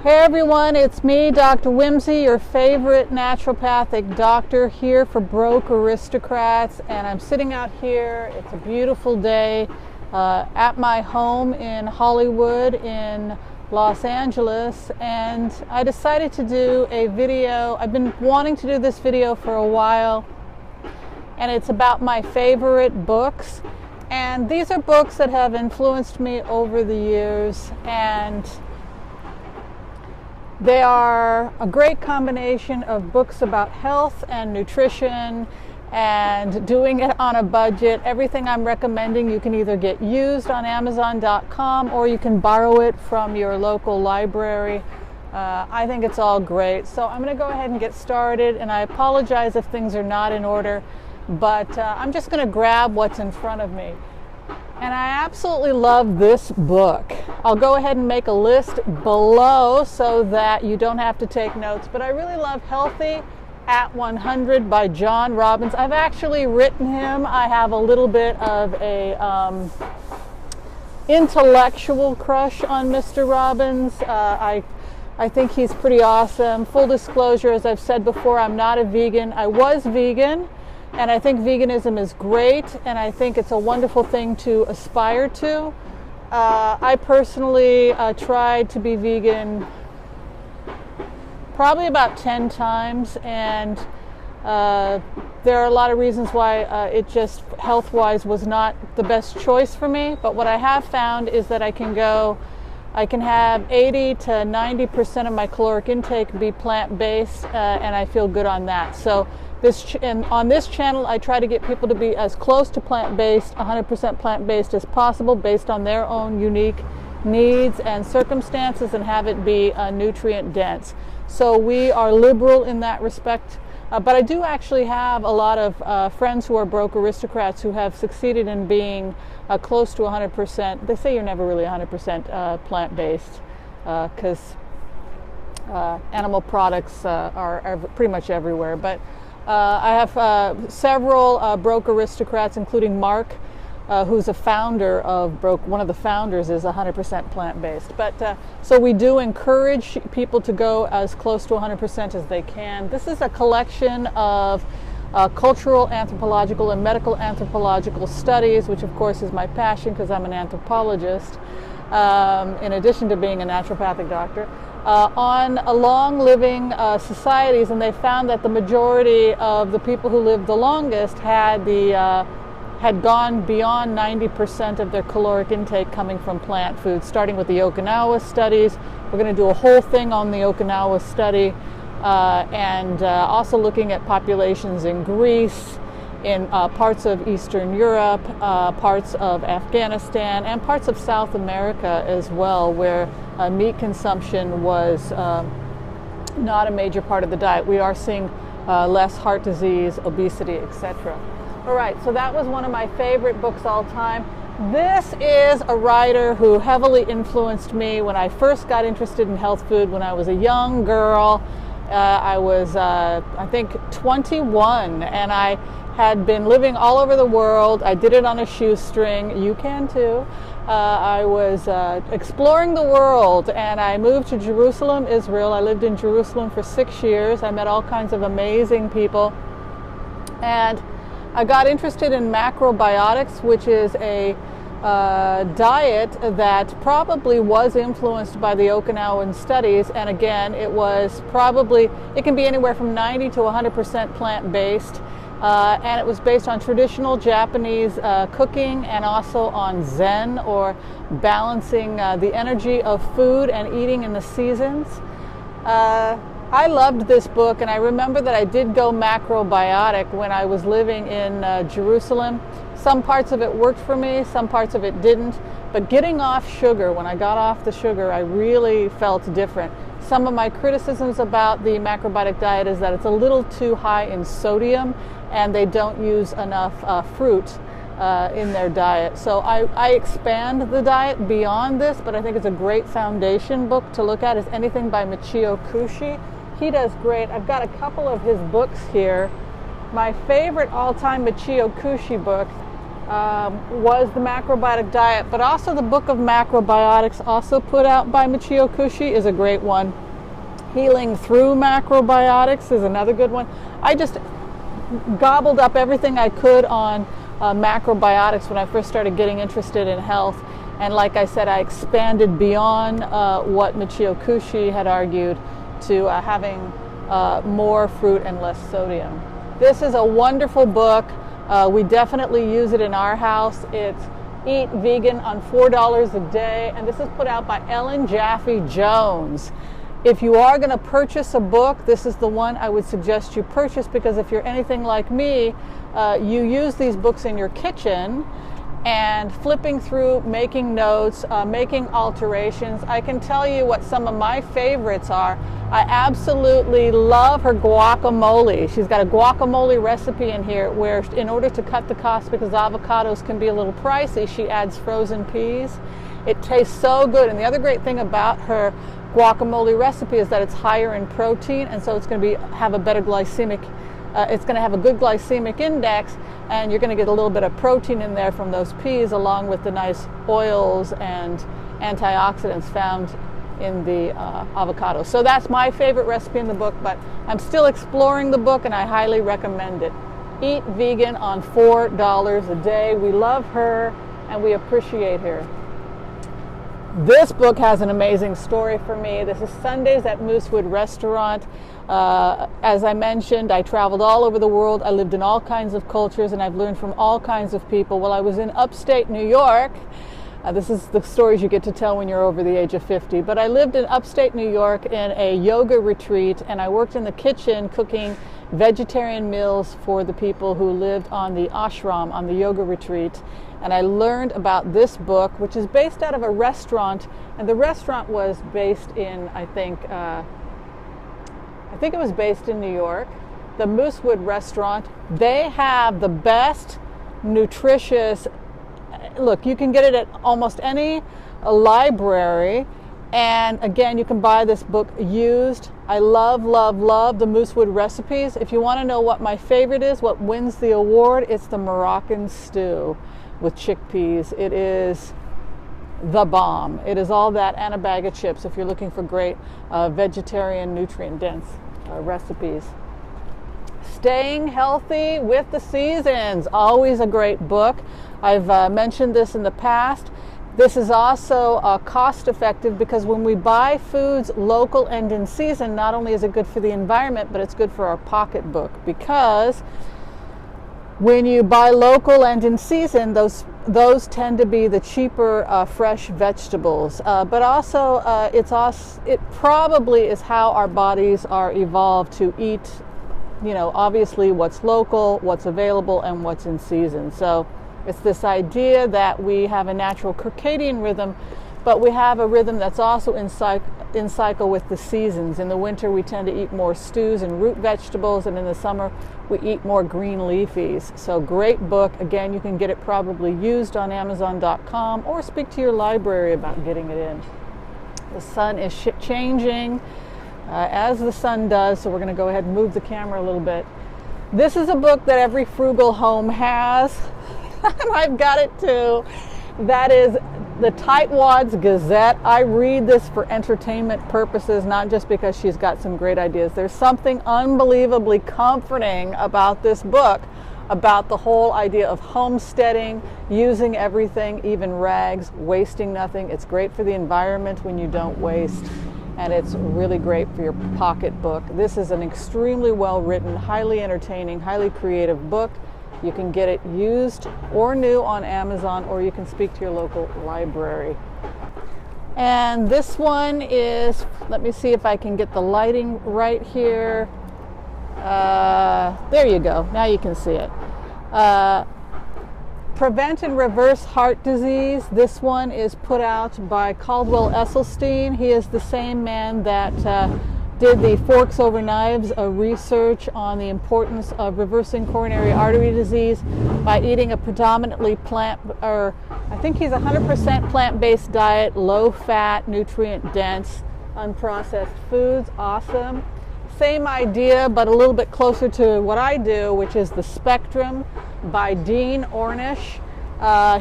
Hey everyone, it's me, Dr. Whimsy, your favorite naturopathic doctor here for Broke Aristocrats, and I'm sitting out here. It's a beautiful day at my home in Hollywood in Los Angeles, and I decided to do a video. I've been wanting to do this video for a while, and it's about my favorite books. And these are books that have influenced me over the years, and they are a great combination of books about health and nutrition and doing it on a budget. Everything I'm recommending you can either get used on Amazon.com or you can borrow it from your local library. I think it's all great. So I'm going to go ahead and get started, and I apologize if things are not in order, but I'm just going to grab what's in front of me. And I absolutely love this book. I'll go ahead and make a list below so that you don't have to take notes. But I really love Healthy at 100 by John Robbins. I've actually written him. I have a little bit of a intellectual crush on Mr. Robbins. I think he's pretty awesome. Full disclosure, as I've said before, I'm not a vegan. I was vegan. And I think veganism is great, and I think it's a wonderful thing to aspire to. I personally tried to be vegan probably about 10 times, and there are a lot of reasons why it just health-wise was not the best choice for me. But what I have found is that I can have 80 to 90% of my caloric intake be plant-based, and I feel good on that. So on this channel, I try to get people to be as close to plant-based, 100% plant-based as possible, based on their own unique needs and circumstances, and have it be nutrient-dense. So we are liberal in that respect. But I do actually have a lot of friends who are broke aristocrats who have succeeded in being close to 100%. They say you're never really 100% plant-based because animal products are pretty much everywhere. But I have several broke aristocrats, including Mark, who's a founder of Broke. One of the founders is 100% plant-based. But so we do encourage people to go as close to 100% as they can. This is a collection of cultural, anthropological, and medical anthropological studies, which of course is my passion because I'm an anthropologist, in addition to being a naturopathic doctor. On long living societies, and they found that the majority of the people who lived the longest had gone beyond 90% of their caloric intake coming from plant foods, starting with the Okinawa studies. We're going to do a whole thing on the Okinawa study, and also looking at populations in Greece, in parts of Eastern Europe, parts of Afghanistan, and parts of South America as well, where meat consumption was not a major part of the diet. We are seeing less heart disease, obesity, etc. All right, so that was one of my favorite books all time. This is a writer who heavily influenced me when I first got interested in health food when I was a young girl. I was, I think, 21, and I had been living all over the world. I did it on a shoestring. You can too. I was exploring the world, and I moved to Jerusalem, Israel. I lived in Jerusalem for 6 years. I met all kinds of amazing people, and I got interested in macrobiotics, which is a diet that probably was influenced by the Okinawan studies. And again, it can be anywhere from 90 to 100% plant-based. And it was based on traditional Japanese cooking, and also on Zen, or balancing the energy of food and eating in the seasons. I loved this book, and I remember that I did go macrobiotic when I was living in Jerusalem. Some parts of it worked for me, some parts of it didn't. But getting off sugar, when I got off the sugar, I really felt different. Some of my criticisms about the macrobiotic diet is that it's a little too high in sodium, and they don't use enough fruit in their diet. So I expand the diet beyond this, but I think it's a great foundation book to look at. Is anything by Michio Kushi. He does great. I've got a couple of his books here. My favorite all-time Michio Kushi book was the Macrobiotic Diet, but also the Book of Macrobiotics, also put out by Michio Kushi, is a great one. Healing Through Macrobiotics is another good one. I just gobbled up everything I could on macrobiotics when I first started getting interested in health. And like I said, I expanded beyond what Michio Kushi had argued to having more fruit and less sodium. This is a wonderful book. We definitely use it in our house. It's Eat Vegan on $4 a day, and this is put out by Ellen Jaffee Jones. If you are going to purchase a book, this is the one I would suggest you purchase, because if you're anything like me, you use these books in your kitchen and flipping through, making notes, making alterations. I can tell you what some of my favorites are. I absolutely love her guacamole. She's got a guacamole recipe in here where, in order to cut the cost, because avocados can be a little pricey, she adds frozen peas. It tastes so good. And the other great thing about her guacamole recipe is that it's higher in protein, and so it's going to have a better glycemic, it's going to have a good glycemic index, and you're going to get a little bit of protein in there from those peas, along with the nice oils and antioxidants found in the avocado. So that's my favorite recipe in the book, but I'm still exploring the book and I highly recommend it. Eat Vegan on $4 a day. We love her and we appreciate her. This book has an amazing story for me. This is Sundays at Moosewood Restaurant. As I mentioned, I traveled all over the world. I lived in all kinds of cultures and I've learned from all kinds of people. Well, I was in upstate New York. This is the stories you get to tell when you're over the age of 50. But I lived in upstate New York in a yoga retreat, and I worked in the kitchen cooking vegetarian meals for the people who lived on the ashram, on the yoga retreat. And I learned about this book, which is based out of a restaurant, and the restaurant was based in, I think it was based in New York, the Moosewood Restaurant. They have the best nutritious, look, you can get it at almost any library, and again, you can buy this book used. I love, love, love the Moosewood recipes. If you want to know what my favorite is, what wins the award, it's the Moroccan stew with chickpeas. It is the bomb. It is all that and a bag of chips if you're looking for great vegetarian, nutrient-dense recipes. Staying Healthy with the Seasons, always a great book. I've mentioned this in the past. This is also cost-effective because when we buy foods local and in season, not only is it good for the environment, but it's good for our pocketbook, because when you buy local and in season, those tend to be the cheaper fresh vegetables. But also, it probably is how our bodies are evolved to eat, obviously what's local, what's available, and what's in season. So it's this idea that we have a natural circadian rhythm, but we have a rhythm that's also in cycle with the seasons. In the winter, we tend to eat more stews and root vegetables, and in the summer, we eat more green leafies. So great book. Again, you can get it probably used on Amazon.com or speak to your library about getting it in. The sun is changing as the sun does, so we're going to go ahead and move the camera a little bit. This is a book that every frugal home has. I've got it too. That is the Tightwads Gazette. I read this for entertainment purposes, not just because she's got some great ideas. There's something unbelievably comforting about this book, about the whole idea of homesteading, using everything, even rags, wasting nothing. It's great for the environment when you don't waste, and it's really great for your pocketbook. This is an extremely well-written, highly entertaining, highly creative book. You can get it used or new on Amazon, or you can speak to your local library. And this one is, let me see if I can get the lighting right here. There you go. Now you can see it. Prevent and Reverse Heart Disease. This one is put out by Caldwell Esselstyen. He is the same man that did the Forks Over Knives research on the importance of reversing coronary artery disease by eating a predominantly I think he's 100% plant-based diet, low-fat, nutrient-dense, unprocessed foods. Awesome. Same idea, but a little bit closer to what I do, which is The Spectrum by Dean Ornish.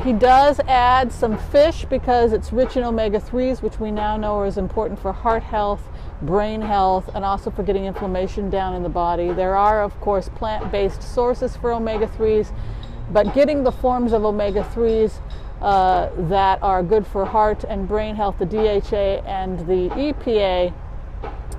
He does add some fish because it's rich in omega-3s, which we now know is important for heart health, brain health, and also for getting inflammation down in the body. There are, of course, plant-based sources for omega-3s, but getting the forms of omega-3s that are good for heart and brain health, the DHA and the EPA,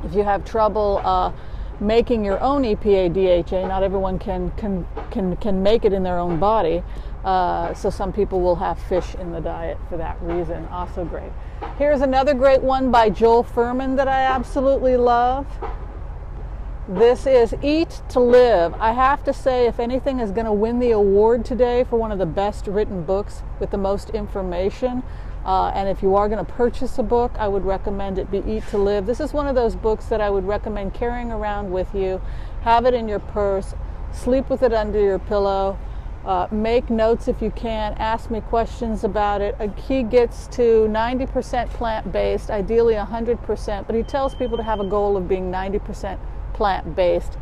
if you have trouble making your own EPA DHA, not everyone can make it in their own body. So some people will have fish in the diet for that reason. Also great. Here's another great one by Joel Furhman that I absolutely love. This is Eat to Live. I have to say, if anything is going to win the award today for one of the best written books with the most information, and if you are going to purchase a book, I would recommend it be Eat to Live. This is one of those books that I would recommend carrying around with you. Have it in your purse. Sleep with it under your pillow. Make notes if you can. Ask me questions about it. He gets to 90% plant-based, ideally 100%, but he tells people to have a goal of being 90% plant-based.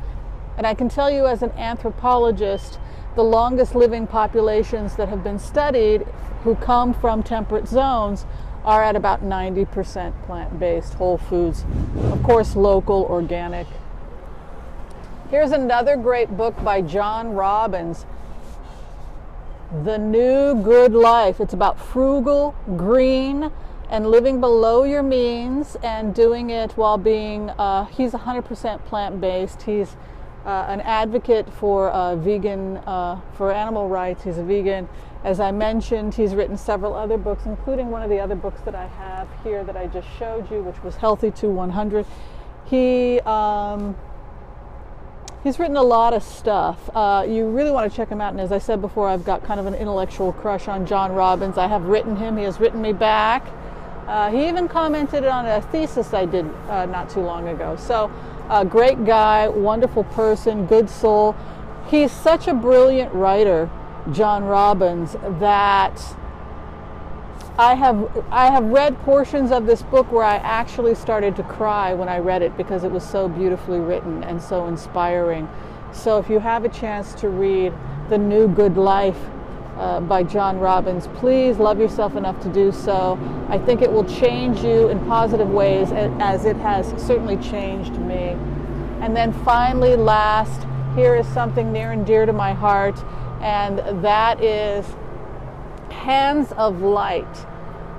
And I can tell you as an anthropologist, the longest living populations that have been studied who come from temperate zones are at about 90% plant-based, whole foods, of course local, organic. Here's another great book by John Robbins, The New Good Life. It's about frugal, green, and living below your means and doing it while being, he's 100% plant-based. He's an advocate for vegan, for animal rights. He's a vegan. As I mentioned, he's written several other books, including one of the other books that I have here that I just showed you, which was Healthy to 100. He's written a lot of stuff. You really want to check him out. And as I said before, I've got kind of an intellectual crush on John Robbins. I have written him. He has written me back. He even commented on a thesis I did not too long ago. So, great guy, wonderful person, good soul. He's such a brilliant writer, John Robbins, that I have read portions of this book where I actually started to cry when I read it because it was so beautifully written and so inspiring. So if you have a chance to read The New Good Life by John Robbins, please love yourself enough to do so. I think it will change you in positive ways, as it has certainly changed me. And then finally, last, here is something near and dear to my heart, and that is Hands of Light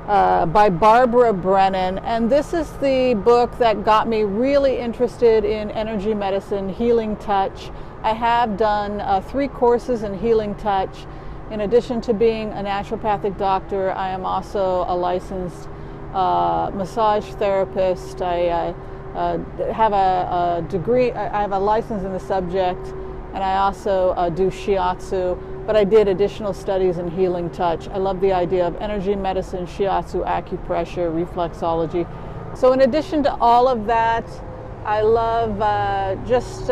by Barbara Brennan. And this is the book that got me really interested in energy medicine, healing touch. I have done 3 courses in healing touch. In addition to being a naturopathic doctor, I am also a licensed massage therapist. I have a degree, I have a license in the subject, and I also do shiatsu, but I did additional studies in healing touch. I love the idea of energy medicine, shiatsu, acupressure, reflexology. So in addition to all of that, I love just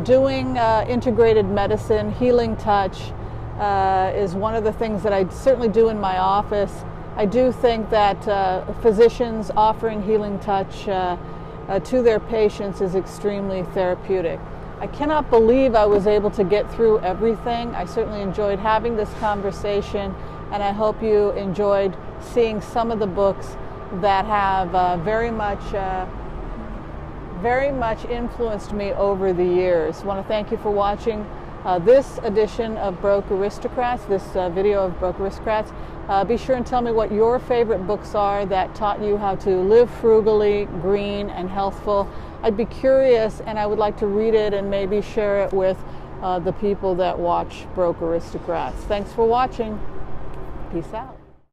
doing integrated medicine. Healing touch is one of the things that I certainly do in my office. I do think that physicians offering healing touch to their patients is extremely therapeutic. I cannot believe I was able to get through everything. I certainly enjoyed having this conversation, and I hope you enjoyed seeing some of the books that have very much influenced me over the years. I want to thank you for watching this edition of Broke Aristocrats, this video of Broke Aristocrats. Be sure and tell me what your favorite books are that taught you how to live frugally, green, and healthful. I'd be curious, and I would like to read it and maybe share it with the people that watch Broke Aristocrats. Thanks for watching. Peace out.